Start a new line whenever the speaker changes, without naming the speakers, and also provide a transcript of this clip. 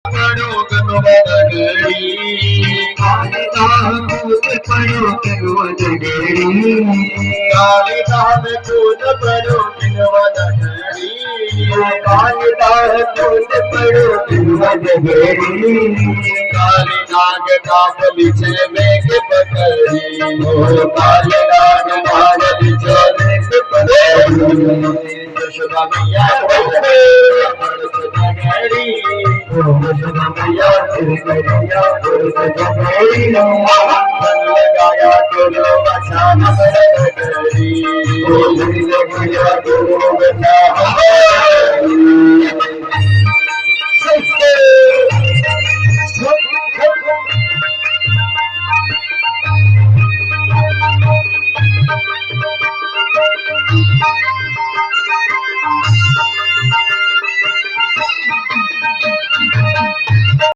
पड़ो कनवदगड़ी कालिदाह कूद पड़ो कनवदगड़ी कालिदाह कूद पड़ो कनवदगड़ी कालिदाह कूद पड़ो कनवदगड़ी कालिनाग काबली छे मेघ पकड़ी ओ कालिनाग काबली छे मेघ पकड़ी यशोदा मैया लगाया गुरु बचा गुरु बचा